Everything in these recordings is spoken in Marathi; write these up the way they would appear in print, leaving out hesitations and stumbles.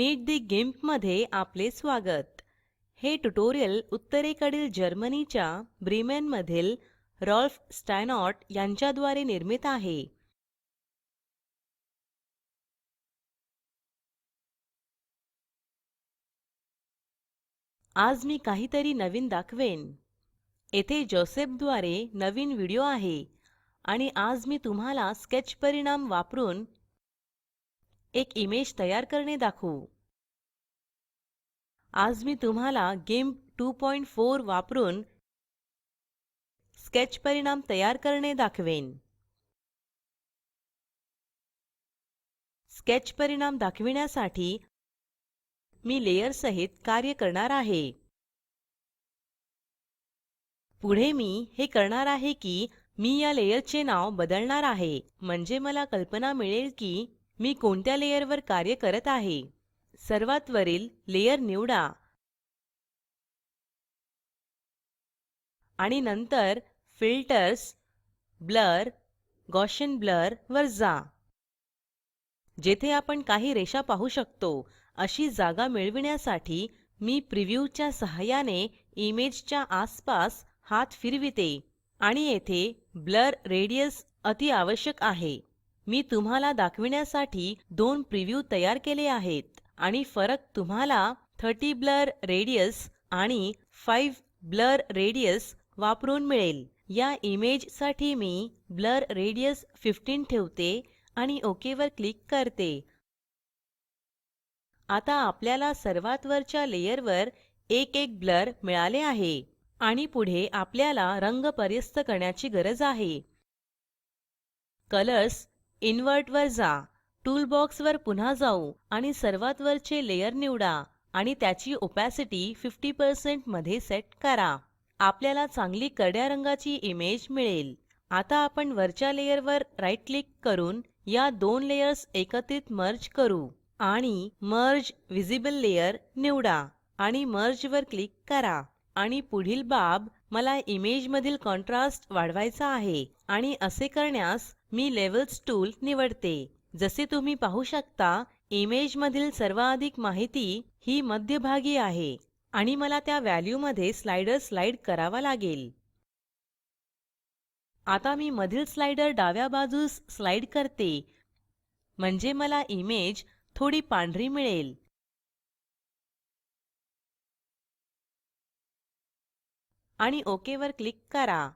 मीट दी गिम्प मध्ये आपले स्वागत. हे ट्युटोरियल उत्तरेकडील जर्मनीच्या ब्रीमेन मधील रॉल्फ स्टायनॉर्ट यांच्याद्वारे निर्मित आहे. आज मी काहीतरी नवीन दाखवेन. येथे जोसेफद्वारे नवीन व्हिडिओ आहे आणि आज मी तुम्हाला स्केच परिणाम वापरून एक इमेज तयार करणे दाखवू. आज मी तुम्हाला GIMP 2.4 वापरून स्केच परिणाम तयार करणे दाखवेन. स्केच परिणाम दाखविण्यासाठी मी लेयर सहित कार्य करणार आहे. पुढे मी हे करणार आहे की मी या लेयरचे नाव बदलणार आहे, म्हणजे मला कल्पना मिळेल की मी कोणत्या लेयरवर कार्य करत आहे. सर्वात वरील लेयर निवडा आणि नंतर फिल्टर्स, ब्लर, गॉसियन ब्लर वर जा. जेथे आपण काही रेषा पाहू शकतो अशी जागा मिळविण्यासाठी मी प्रिव्ह्यूच्या सहाय्याने इमेजच्या आसपास हात फिरविते आणि येथे ब्लर रेडियस अति आवश्यक आहे. मी तुम्हाला दाखविण्यासाठी 2 प्रिव्ह्यू तयार केले आहेत आणि फरक तुम्हाला 30 ब्लर रेडियस आणि 5 ब्लर रेडियस वापरून मिळेल. या इमेज साठी मी ब्लर रेडियस 15 ठेवते आणि ओके वर क्लिक करते. आता आपल्याला सर्वात वरच्या लेयरवर एक ब्लर मिळाले आहे आणि पुढे आपल्याला रंग पर्यास्त करण्याची गरज आहे. कलर्स, इन्व्हर्ट वर जा. टूल बॉक्स वर पुन्हा जाऊ आणि सर्वात वरचे लेयर निवडा आणि त्याची ओपॅसिटी 50% मध्ये सेट करा. आपल्याला चांगली करड्या रंगाची इमेज मिळेल. आता आपण वरच्या लेयरवर राईट क्लिक करून या 2 लेयर्स एकत्रित मर्ज करू आणि मर्ज विजिबल लेयर निवडा आणि मर्ज वर क्लिक करा. आणि पुढील बाब, मला इमेज मधील कॉन्ट्रास्ट वाढवायचा आहे आणि असे करण्यास मी लेव्हल्स टूल निवडते. जसे तुम्ही पाहू शकता, इमेज मधील सर्वाधिक माहिती ही मध्यभागी आहे आणि मला त्या व्हॅल्यू मध्ये स्लाइडर स्लाइड करावा लागेल. आता मी मधील स्लाइडर डाव्या बाजूस स्लाइड करते, म्हणजे मला इमेज थोडी पांढरी मिळेल. आणि ओके वर क्लिक करा.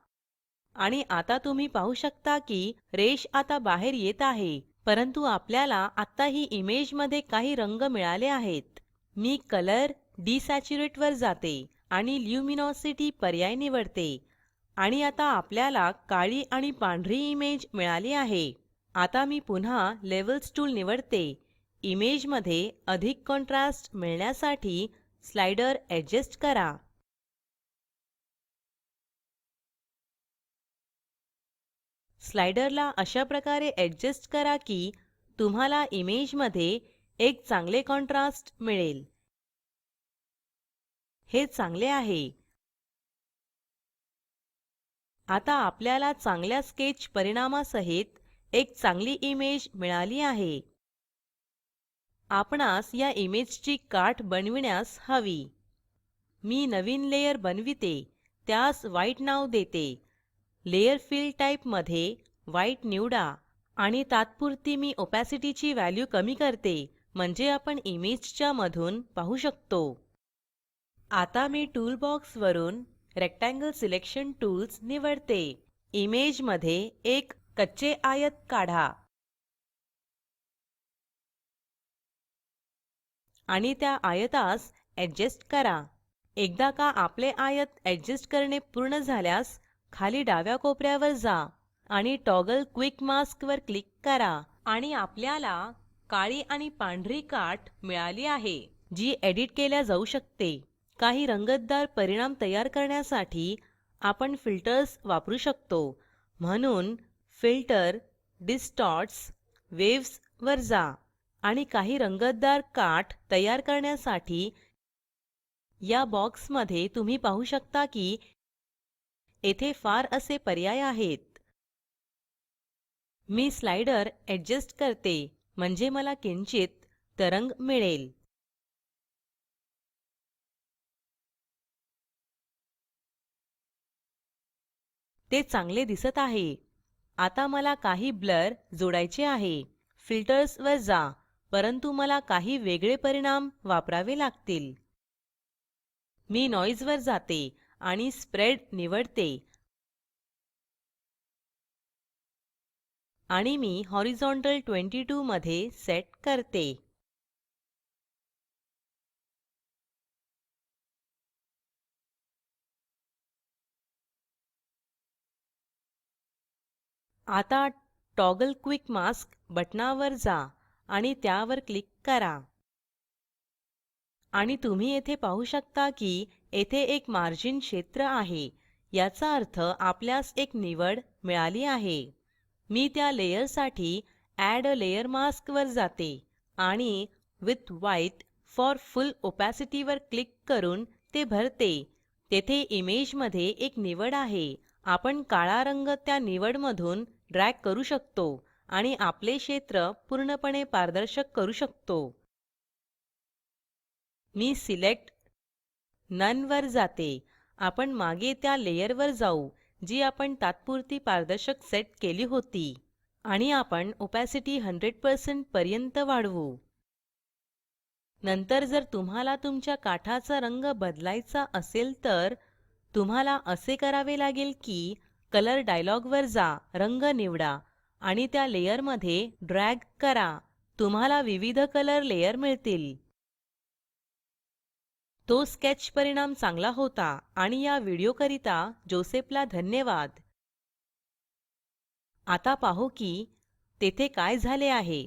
आणि आता तुम्ही पाहू शकता की रेष आता बाहेर येत आहे, परंतु आपल्याला आता ही इमेज मध्ये काही रंग मिळाले आहेत. मी कलर डिसॅच्युरेट वर जाते आणि ल्युमिनॉसिटी पर्याय निवडते आणि आता आपल्याला काळी आणि पांढरी इमेज मिळाली आहे. आता मी पुन्हा लेव्हल्स टूल निवडते. इमेज मध्ये अधिक कॉन्ट्रास्ट मिळण्यासाठी स्लाइडर ऍडजस्ट करा. स्लाइडरला अशा प्रकारे ऍडजस्ट करा की तुम्हाला इमेज मध्ये एक चांगले कॉन्ट्रास्ट मिळेल. हे चांगले आहे. आता आपल्याला चांगल्या स्केच परिणामासहित एक चांगली इमेज मिळाली आहे. आपणास या इमेजची काठ बनविण्यास हवी. मी नवीन लेयर बनविते, त्यास व्हाईट नाव देते. लेयर फिल टाइप मध्ये व्हाईट निवडा आणि तात्पुरती मी ओपॅसिटीची व्हॅल्यू कमी करते, म्हणजे आपण इमेजच्या मधून पाहू शकतो. आता मी टूल बॉक्स वरून रेक्टेंगल सिलेक्शन टूल्स निवडते. इमेज मध्ये एक कच्चे आयत काढा आणि त्या आयतास ऍडजस्ट करा. एकदा का आपले आयत ऍडजस्ट करणे पूर्ण झाल्यास खाली डाव्या कोपऱ्यावर जा आणि टॉगल क्विक मास्क वर क्लिक करा आणि आपल्याला काळी आणि पांढरी काठ मिळाली आहे, जी एडिट केल्या जाऊ शकते. काही रंगतदार परिणाम तयार करण्यासाठी आपण फिल्टर्स वापरू शकतो, म्हणून फिल्टर, डिस्टॉर्ट्स, वेव्हज वर जा आणि काही रंगतदार काठ तयार करण्यासाठी या बॉक्समध्ये तुम्ही पाहू शकता की येथे फार असे पर्याय आहेत. मी स्लाइडर ऍडजस्ट करते, म्हणजे मला किंचित तरंग मिळेल. ते चांगले दिसत आहे. आता मला काही ब्लर जोडायचे आहे. फिल्टर्स वर जा, परंतु मला काही वेगळे परिणाम वापरावे लागतील. मी नॉइज वर जाते आणि स्प्रेड निवडते आणि मी हॉरिझॉन्टल 22 मध्ये सेट करते. आता टॉगल क्विक मास्क बटणावर जा आणि त्यावर क्लिक करा. आणि तुम्ही येथे पाहू शकता की येथे एक मार्जिन क्षेत्र आहे. याचा अर्थ आपल्यास एक निवड मिळाली आहे. मी त्या लेयरसाठी ऍड अ लेयर मास्क वर जाते आणि with white for full opacity वर क्लिक करून ते भरते. तेथे इमेज मध्ये एक निवड आहे. आपण काळा रंग त्या निवडमधून ड्रॅग करू शकतो आणि आपले क्षेत्र पूर्णपणे पारदर्शक करू शकतो. मी सिलेक्ट नन वर जाते. आपण मागे त्या लेयरवर जाऊ जी आपण तात्पुरती पारदर्शक सेट केली होती आणि आपण ओपॅसिटी 100% पर्यंत वाढवू. नंतर जर तुम्हाला तुमच्या काठाचा रंग बदलायचा असेल तर तुम्हाला असे करावे लागेल की कलर डायलॉग वर जा, रंग निवडा आणि त्या लेयरमध्ये ड्रॅग करा. तुम्हाला विविध कलर लेयर मिळतील. तो स्केच परिणाम चांगला होता आणि या व्हिडिओकरिता जोसेफला धन्यवाद. आता पाहू की तेथे काय झाले आहे.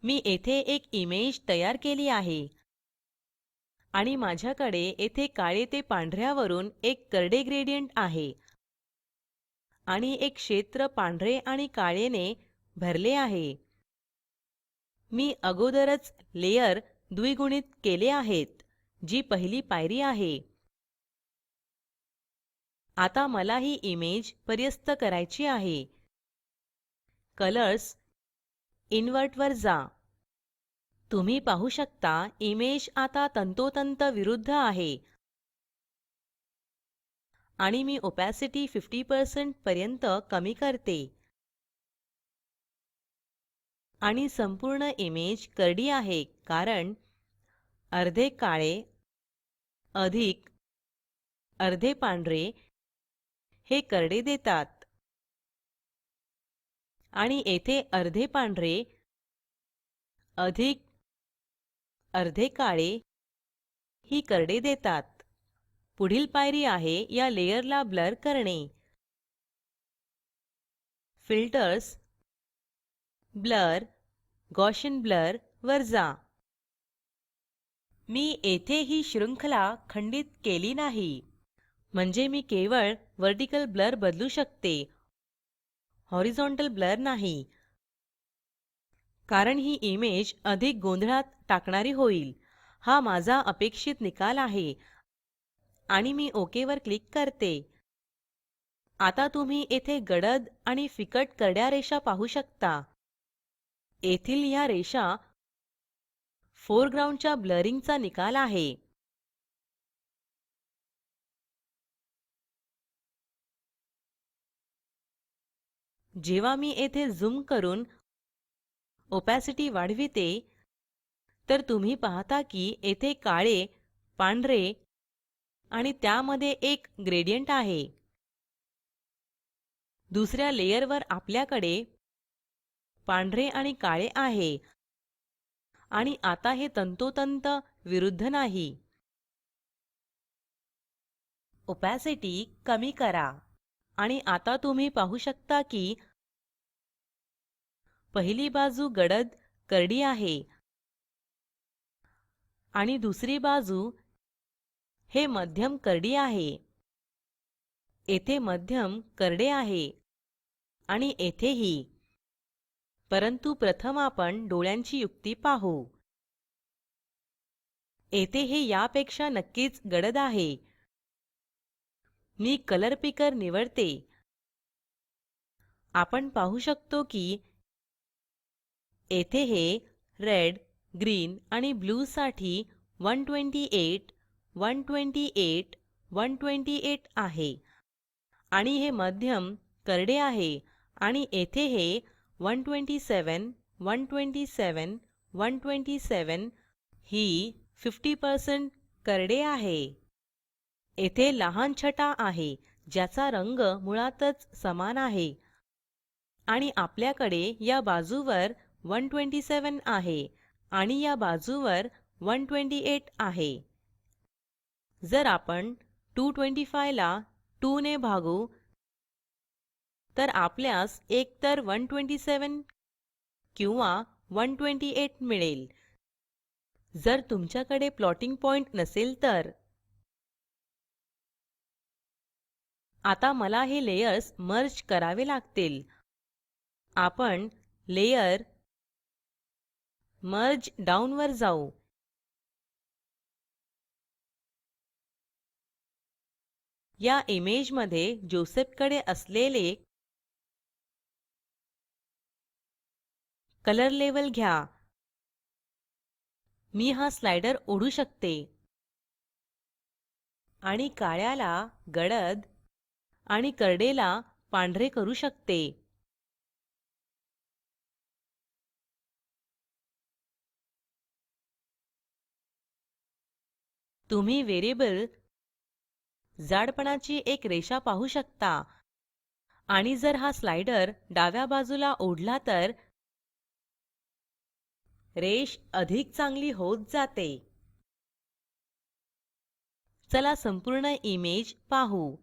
मी येथे एक इमेज तयार केली आहे आणि माझ्याकडे येथे काळे ते पांढऱ्यावरून एक करडे ग्रेडियंट आहे आणि एक क्षेत्र पांढरे आणि काळेने भरले आहे. मी अगोदरच लेयर द्विगुणित केले आहेत, जी पहिली पायरी आहे. आता मला ही इमेज पर्यस्त करायची आहे. कलर्स इन्व्हर्ट वर जा. तुम्ही पाहू शकता इमेज आता तंतोतंत विरुद्ध आहे आणि मी ओपॅसिटी 50% पर्यंत कमी करते आणि संपूर्ण इमेज करडी आहे कारण अर्धे काळे अधिक अर्धे पांढरे हे करडे देतात आणि येथे अर्धे पांढरे अधिक अर्धे काळे ही करडे देतात. पुढील पायरी आहे या लेयरला ब्लर करणे. फिल्टर्स ब्लर गॉसियन ब्लर वर जा. मी येथे ही शृंखला खंडित केली नाही, म्हणजे मी केवळ वर्टिकल ब्लर बदलू शकते, हॉरिझॉन्टल ब्लर नाही, कारण ही इमेज अधिक गोंधळात टाकणारी होईल. हा माझा अपेक्षित निकाल आहे आणि मी ओके वर क्लिक करते. आता तुम्ही येथे गडद आणि फिकट करड्या रेषा पाहू शकता. येथील ह्या रेषा फोरग्राउंडच्या ब्लरिंगचा निकाल आहे. जेव्हा मी येथे झूम करून ओपॅसिटी वाढविते तर तुम्ही पाहता की येथे काळे पांढरे आणि त्यामध्ये एक ग्रेडियंट आहे. दुसऱ्या लेयरवर आपल्याकडे पांढरे आणि काळे आहे आणि आता हे तंतोतंत विरुद्ध नाही. ओपॅसिटी कमी करा आणि आता तुम्ही पाहू शकता की पहिली बाजू गडद करडी आहे आणि दुसरी बाजू हे मध्यम करडी आहे. येथे मध्यम करडे आहे आणि येथेही. परंतु प्रथम आपण डोळ्यांची युक्ती पाहू. येथे हे यापेक्षा नक्कीच गडद आहे. मी कलर पिकर निवडते. आपण पाहू शकतो की येथे हे रेड, ग्रीन आणि ब्लू साठी 128, 128, 128 आहे आणि हे मध्यम करडे आहे आणि येथे हे 127 127 127 ही 50% करडे आहे. येथे लहान छटा आहे ज्याचा रंग मुळातच समान आहे आणि आपल्याकडे या बाजूवर 127 आहे आणि या बाजूवर 128 आहे. जर आपण 225 ला 2 ने भागू तर आपल्यास एकतर 127 किंवा 128 मिळेल. जर तुमच्याकडे प्लॉटिंग पॉइंट नसेल तर. आता मला हे लेयर्स मर्ज करावे लागतील. आपण लेयर मर्ज डाउन वर जाऊ. या इमेज मध्ये जोसेफ कडे असलेले कलर लेवल घ्या. मी हा स्लाइडर ओढू शकते आणि काळ्याला गडद आणि करडेला पांढरे करू शकते. तुम्ही व्हेरिएबल जाडपणाची एक रेषा पाहू शकता आणि जर हा स्लाइडर डाव्या बाजूला ओढला तर रेष अधिक चांगली होत जाते. चला संपूर्ण इमेज पाहू.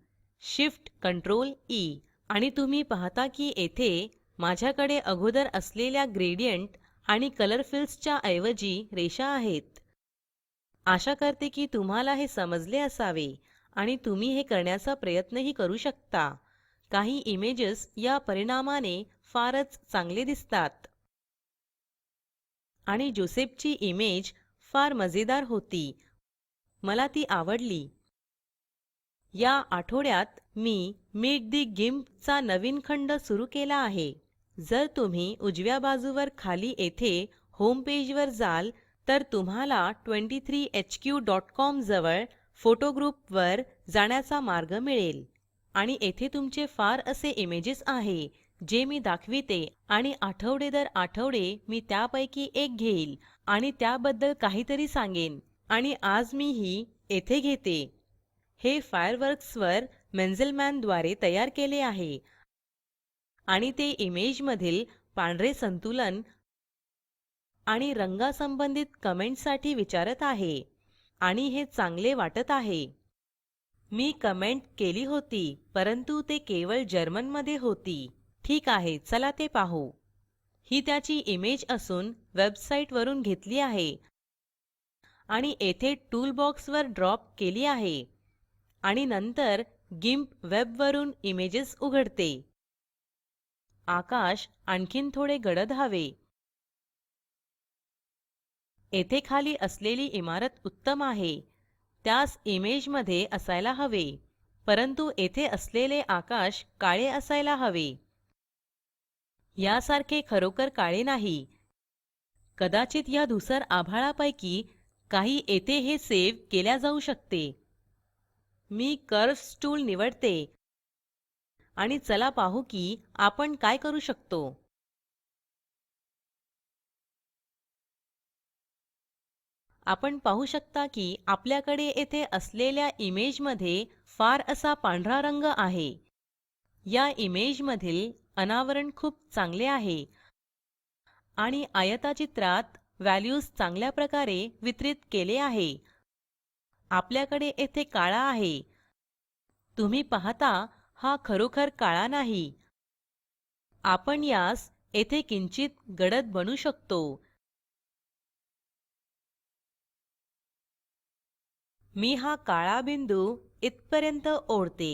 Shift Ctrl E आणि तुम्ही पाहता की येथे माझ्याकडे अगोदर असलेल्या ग्रेडियंट आणि कलर फिल्सच्या ऐवजी रेषा आहेत. आशा करते की तुम्हाला हे समजले असावे आणि तुम्ही हे करण्याचा प्रयत्नही करू शकता. काही इमेजेस या परिणामाने फारच चांगले दिसतात आणि जोसेफची इमेज फार मजेदार होती. मला ती आवडली. या आठवड्यात मी मीट द गिम्प चा नवीन खंड सुरू केला आहे. जर तुम्ही उजव्या बाजूवर खाली येथे होम पेजवर जाल तर तुम्हाला 23hq.com जवळ फोटो ग्रुप वर जाण्याचा मार्ग मिळेल आणि येथे तुमचे फार असे इमेजेस आहे जे मी दाखविते आणि आठवडे दर आठवडे मी त्यापैकी एक घेईल आणि त्याबद्दल काहीतरी सांगेन आणि आज मी ही येथे घेते. हे फायरवर्क्स वर मेंझेलमॅन द्वारे तयार केले आहे आणि ते इमेज मधील पांढरे संतुलन आणि रंगासंबंधित कमेंटसाठी विचारत आहे आणि हे चांगले वाटत आहे. मी कमेंट केली होती परंतु ते केवळ जर्मन मध्ये होती. ठीक आहे, चला ते पाहू. ही त्याची इमेज असून वेबसाईट वरून घेतली आहे आणि येथे टूल बॉक्स वर ड्रॉप केली आहे आणि नंतर गिम्प वेब वरून इमेजेस उघडते. आकाश आणखीन थोडे गडद हवे. येथे खाली असलेली इमारत उत्तम आहे. त्यास इमेज मध्ये असायला हवे परंतु येथे असलेले आकाश काळे असायला हवे. यासारखे खरोखर काळे नाही. कदाचित या धुसर आभाळापैकी काही येथे हे सेव्ह केल्या जाऊ शकते. मी कर्व्हज टूल निवडते आणि चला पाहू की आपण काय करू शकतो. आपण पाहू शकता की आपल्याकडे येथे असलेल्या इमेज मध्ये फार असा पांढरा रंग आहे. या इमेज मधील अनावरण खूप चांगले आहे आणि आयताचित्रात व्हॅल्यूज चांगल्या प्रकारे वितरित केले आहे. आपल्याकडे येथे काळा आहे. तुम्ही पाहता हा खरोखर काळा नाही. आपण यास येथे किंचित गडद बनवू शकतो. मी हा काळा बिंदू इथपर्यंत ओढते.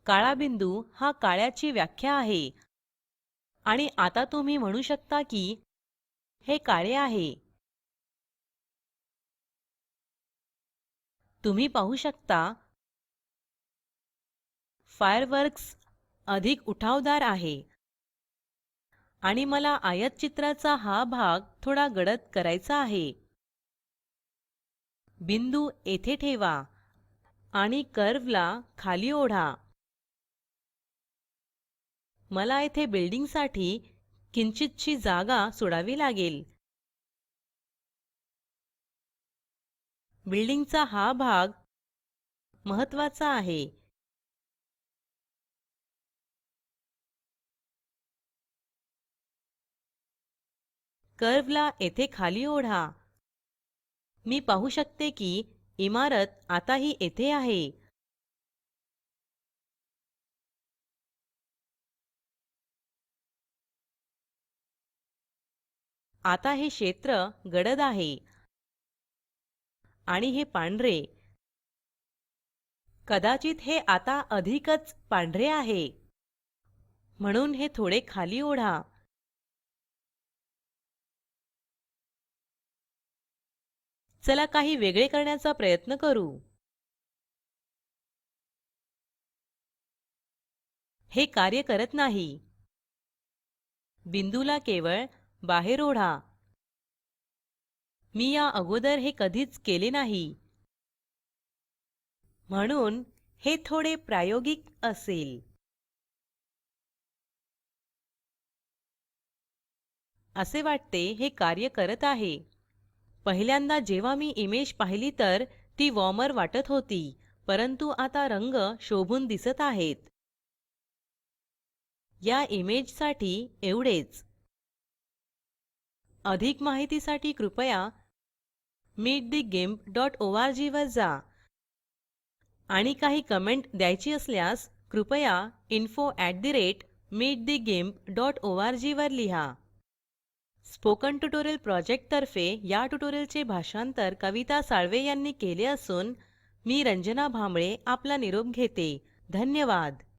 काळा बिंदू हा काळ्याची व्याख्या आहे आणि आता तुम्ही म्हणू शकता की हे काळे आहे. तुम्ही पाहू शकता फायरवर्क्स अधिक उठावदार आहे आणि मला आयतचित्राचा हा भाग थोडा गडद करायचा आहे. बिंदू येथे ठेवा आणि कर्व्हला खाली ओढा. मला येथे बिल्डिंगसाठी किंचितशी जागा सोडावी लागेल. बिल्डिंगचा हा भाग महत्त्वाचा आहे. कर्व्हला येथे खाली ओढा. मी पाहू शकते की इमारत आताही येथे आहे. आता हे क्षेत्र गडद आहे आणि हे पांढरे. कदाचित हे आता अधिकच पांढरे आहे, म्हणून हे थोडे खाली ओढा. चला काही वेगळे करण्याचा प्रयत्न करू. हे कार्य करत नाही. बिंदूला केवळ बाहेर ओढा. मी या अगोदर हे कधीच केले नाही, म्हणून हे थोडे प्रायोगिक असेल. असे वाटते हे कार्य करत आहे. पहिल्यांदा जेव्हा मी इमेज पाहिली तर ती वॉर्मर वाटत होती, परंतु आता रंग शोभून दिसत आहेत. या इमेजसाठी एवढेच. अधिक माहितीसाठी कृपया meetthegimp.org वर जा आणि काही कमेंट द्यायची असल्यास कृपया info@meetthegimp.org वर लिहा. स्पोकन ट्युटोरियल प्रॉजेक्ट तर्फे या ट्युटोरियलचे भाषांतर कविता साळवे यांनी केले असून मी रंजना भांबळे आपला निरोप घेते. धन्यवाद.